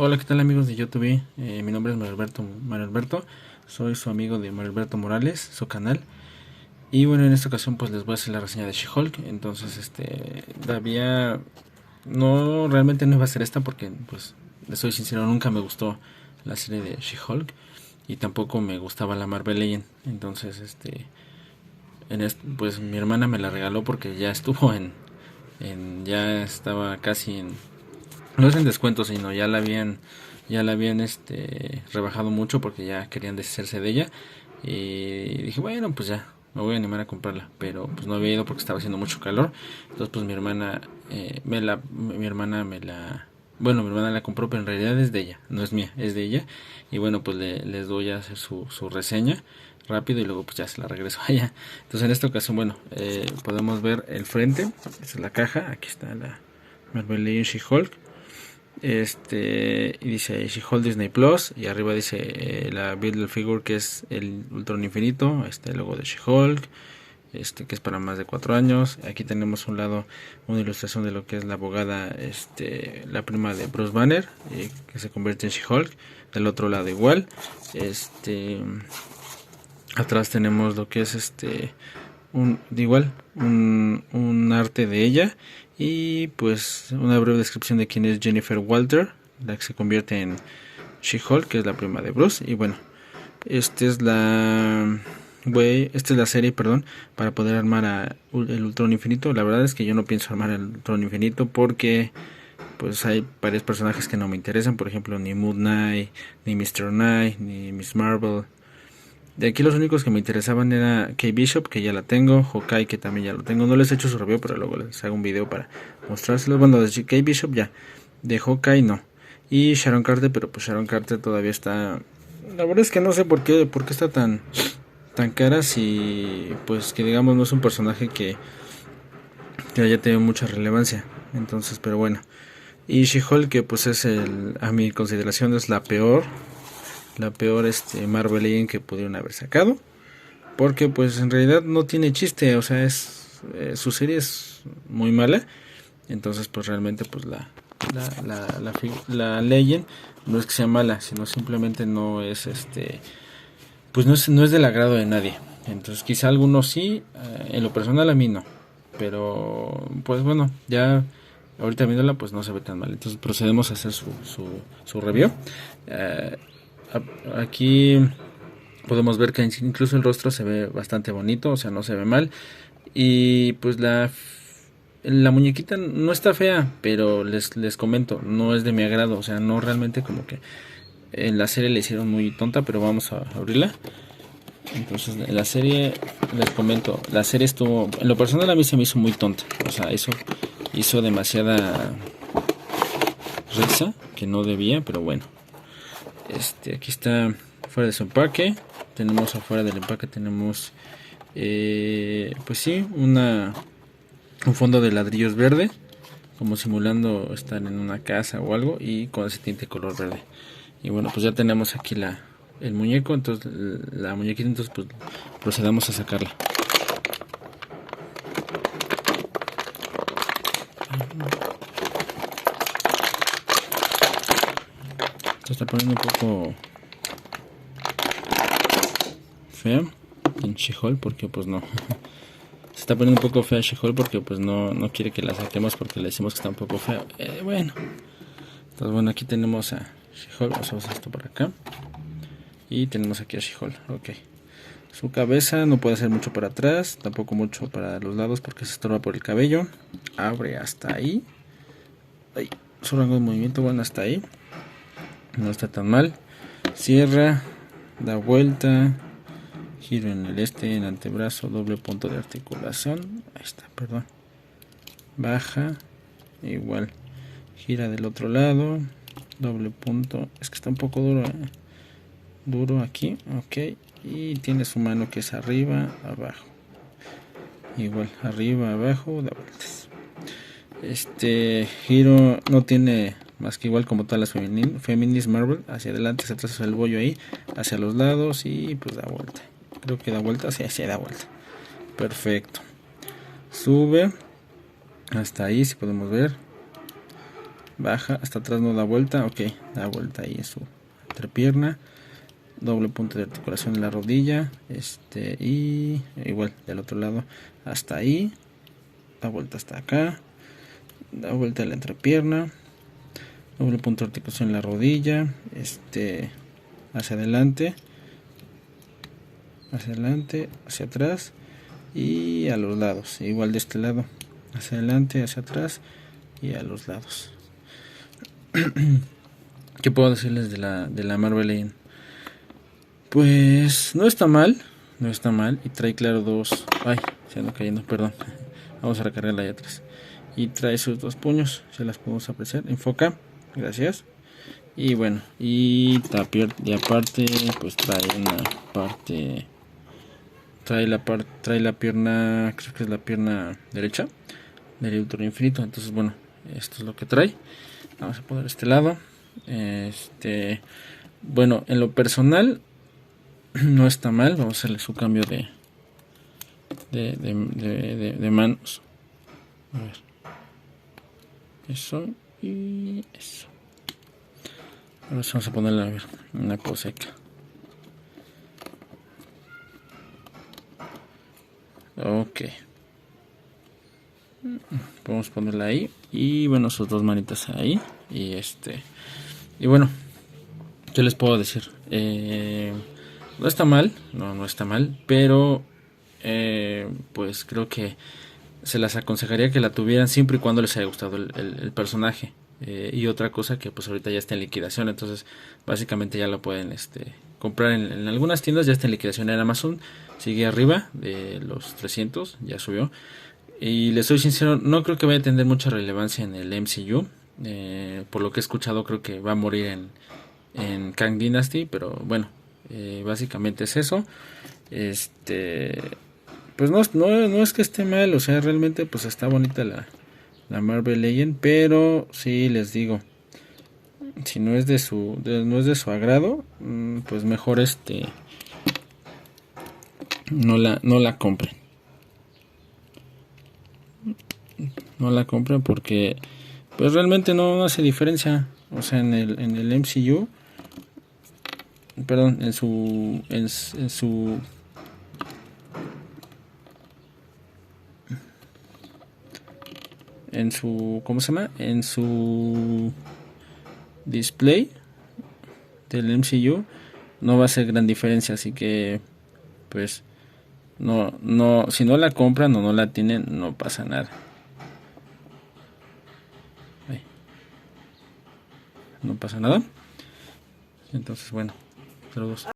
Hola, ¿qué tal amigos de YouTube? Mi nombre es Mario Alberto, soy su amigo de Mario Alberto Morales, su canal. Y bueno, en esta ocasión pues les voy a hacer la reseña de She-Hulk. Entonces, todavía no, realmente no iba a hacer esta porque pues les soy sincero, nunca me gustó la serie de She-Hulk y tampoco me gustaba la Marvel Legend. Entonces, pues mi hermana me la regaló porque ya estuvo ya estaba casi en, no es en descuento, sino ya la habían rebajado mucho porque ya querían deshacerse de ella. Y dije, bueno, pues ya, me voy a animar a comprarla. Pero pues no había ido porque estaba haciendo mucho calor. Entonces pues mi hermana me la, bueno, mi hermana la compró, pero en realidad es de ella, no es mía, es de ella. Y bueno, pues les doy a hacer su reseña rápido y luego pues ya se la regreso allá. Entonces en esta ocasión, bueno, podemos ver el frente, esta es la caja, aquí está la Marvel Legends She-Hulk. Y dice She-Hulk Disney Plus y arriba dice la Build Figure, que es el Ultron Infinito. El logo de She-Hulk, que es para más de 4 años. Aquí tenemos un lado una ilustración de lo que es la abogada, la prima de Bruce Banner, que se convierte en She-Hulk. Del otro lado igual, atrás tenemos lo que es un arte de ella y pues una breve descripción de quién es Jennifer Walter, la que se convierte en She-Hulk, que es la prima de Bruce. Y bueno, esta es la serie, perdón, para poder armar el Ultron Infinito. La verdad es que yo no pienso armar el Ultron Infinito porque pues hay varios personajes que no me interesan, por ejemplo ni Moon Knight, ni Mr. Knight, ni Miss Marvel. De aquí los únicos que me interesaban era Kate Bishop, que ya la tengo, Hawkeye, que también ya lo tengo. No les he hecho su review, pero luego les hago un video para mostrárselos. Bueno, de Kate Bishop ya, de Hawkeye no. Y Sharon Carter, pero pues Sharon Carter todavía está... La verdad es que no sé por qué está tan cara, si pues que digamos no es un personaje que haya tenido mucha relevancia. Entonces, pero bueno. Y She-Hulk, que pues a mi consideración es la peor Marvel Legend que pudieron haber sacado, porque pues en realidad no tiene chiste, o sea, su serie es muy mala. Entonces pues realmente pues la Legend no es que sea mala, sino simplemente no es pues no es del agrado de nadie. Entonces quizá algunos sí, en lo personal a mí no, pero pues bueno, ya ahorita viéndola pues no se ve tan mal. Entonces procedemos a hacer su review. Eh, Aquí podemos ver que incluso el rostro se ve bastante bonito, o sea, no se ve mal. Y pues la muñequita no está fea, pero les comento, no es de mi agrado, o sea, no realmente como que en la serie le hicieron muy tonta, pero vamos a abrirla. Entonces, en la serie, les comento, la serie estuvo, en lo personal a mí se me hizo muy tonta, o sea, hizo demasiada risa que no debía, pero bueno. Aquí está fuera de su empaque. Tenemos afuera del empaque, tenemos pues sí, un fondo de ladrillos verde, como simulando estar en una casa o algo, y con ese tinte color verde. Y bueno, pues ya tenemos aquí el muñeco, entonces la muñequita, entonces pues procedamos a sacarla. Se está poniendo un poco fea en She-Hulk porque pues no. Se está poniendo un poco fea She-Hulk porque pues no quiere que la saquemos porque le decimos que está un poco fea. Bueno. Entonces bueno, aquí tenemos a She-Hulk. Pasamos esto por acá. Y tenemos aquí a She-Hulk. Ok. Su cabeza no puede hacer mucho para atrás, tampoco mucho para los lados porque se estorba por el cabello. Abre hasta ahí. Ay, su rango de movimiento, bueno, hasta ahí. No está tan mal. Cierra, da vuelta, giro en el antebrazo, doble punto de articulación. Ahí está, perdón. Baja, igual. Gira del otro lado, doble punto. Es que está un poco duro aquí, ok. Y tiene su mano que es arriba, abajo. Igual, arriba, abajo, da vueltas. Giro no tiene más que igual como todas las Feminis Marvel, hacia adelante, hacia atrás, hacia el bollo ahí, hacia los lados y pues da vuelta. Creo que da vuelta, sí, da vuelta. Perfecto. Sube hasta ahí, si podemos ver. baja, hasta atrás no da vuelta, ok, da vuelta ahí en su entrepierna, doble punto de articulación de la rodilla, y igual del otro lado hasta ahí, da vuelta hasta acá, da vuelta a la entrepierna, doble punto de articulación en la rodilla, hacia adelante, hacia atrás y a los lados, igual de este lado, hacia adelante, hacia atrás y a los lados. ¿Qué puedo decirles de la Marvel Legend? Pues no está mal, y trae claro dos, ay, se ando cayendo, perdón, vamos a recargarla ahí atrás, y trae sus dos puños, se las podemos apreciar, enfoca, gracias. Y bueno, y aparte pues trae una parte, trae la pierna, creo que es la pierna derecha del Ultra Infinito. Entonces bueno, esto es lo que trae. Vamos a poner este lado. Bueno, en lo personal no está mal. Vamos a hacerle su cambio de manos. A ver, eso y eso. Ahora vamos a ponerle, a ver, una coseca. Ok. Podemos ponerla ahí. Y bueno, sus dos manitas ahí. Y bueno, ¿qué les puedo decir? No está mal. No está mal. Pero pues creo que se las aconsejaría que la tuvieran siempre y cuando les haya gustado el personaje. Y otra cosa que pues ahorita ya está en liquidación, entonces básicamente ya lo pueden comprar en algunas tiendas, ya está en liquidación en Amazon, sigue arriba de los 300, ya subió. Y les soy sincero, no creo que vaya a tener mucha relevancia en el MCU, por lo que he escuchado creo que va a morir en Kang Dynasty, pero bueno, básicamente es eso. Pues no es que esté mal, o sea, realmente pues está bonita la Marvel Legend, pero sí les digo, si no es de su agrado, pues mejor no la compren. No la compren porque pues realmente no hace diferencia, o sea, en el MCU, perdón, en su ¿cómo se llama? En su display del MCU no va a hacer gran diferencia, así que pues no, si no la compran o no la tienen, no pasa nada. No pasa nada. Entonces bueno, saludos.